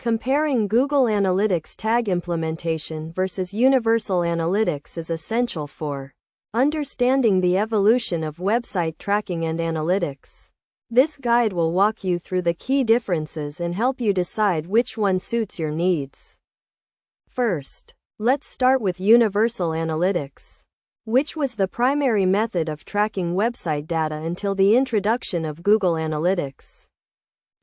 Comparing Google Analytics tag implementation versus Universal Analytics is essential for understanding the evolution of website tracking and analytics. This guide will walk you through the key differences and help you decide which one suits your needs. First, let's start with Universal Analytics, which was the primary method of tracking website data until the introduction of Google Analytics.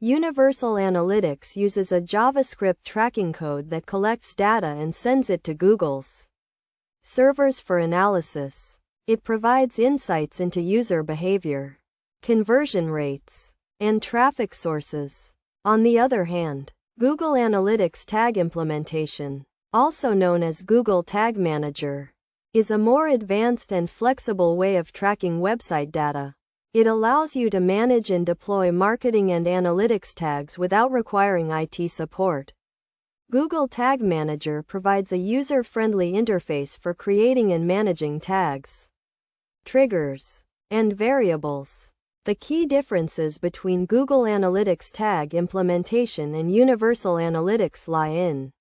Universal Analytics uses a JavaScript tracking code that collects data and sends it to Google's servers for analysis. It provides insights into user behavior, conversion rates, and traffic sources. On the other hand, Google Analytics tag implementation, also known as Google Tag Manager, is a more advanced and flexible way of tracking website data. It allows you to manage and deploy marketing and analytics tags without requiring IT support. Google Tag Manager provides a user-friendly interface for creating and managing tags, triggers, and variables. The key differences between Google Analytics tag implementation and Universal Analytics lie in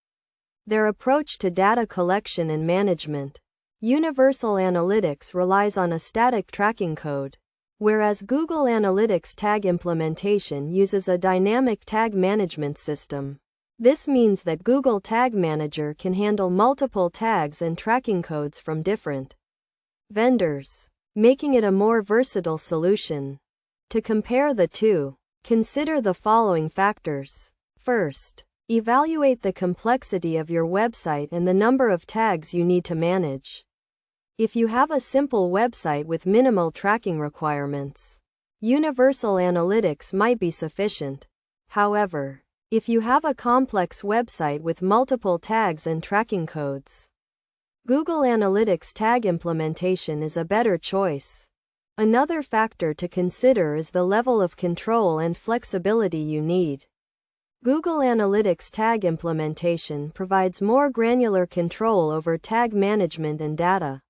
their approach to data collection and management. Universal Analytics relies on a static tracking code, whereas Google Analytics tag implementation uses a dynamic tag management system. This means that Google Tag Manager can handle multiple tags and tracking codes from different vendors, making it a more versatile solution. To compare the two, consider the following factors. First, evaluate the complexity of your website and the number of tags you need to manage. If you have a simple website with minimal tracking requirements, Universal Analytics might be sufficient. However, if you have a complex website with multiple tags and tracking codes, Google Analytics tag implementation is a better choice. Another factor to consider is the level of control and flexibility you need. Google Analytics tag implementation provides more granular control over tag management and data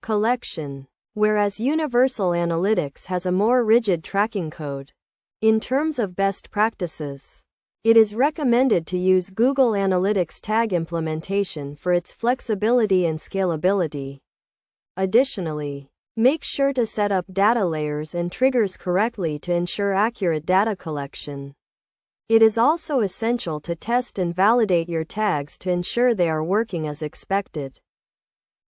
collection, whereas Universal Analytics has a more rigid tracking code. In terms of best practices, it is recommended to use Google Analytics tag implementation for its flexibility and scalability. Additionally, make sure to set up data layers and triggers correctly to ensure accurate data collection. It is also essential to test and validate your tags to ensure they are working as expected.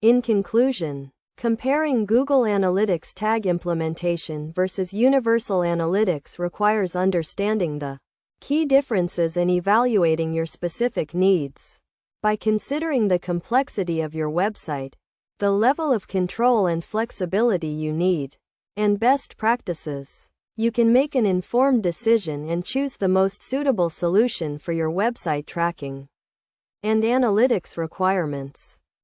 In conclusion, comparing Google Analytics tag implementation versus Universal Analytics requires understanding the key differences and evaluating your specific needs. By considering the complexity of your website, the level of control and flexibility you need, and best practices, you can make an informed decision and choose the most suitable solution for your website tracking and analytics requirements.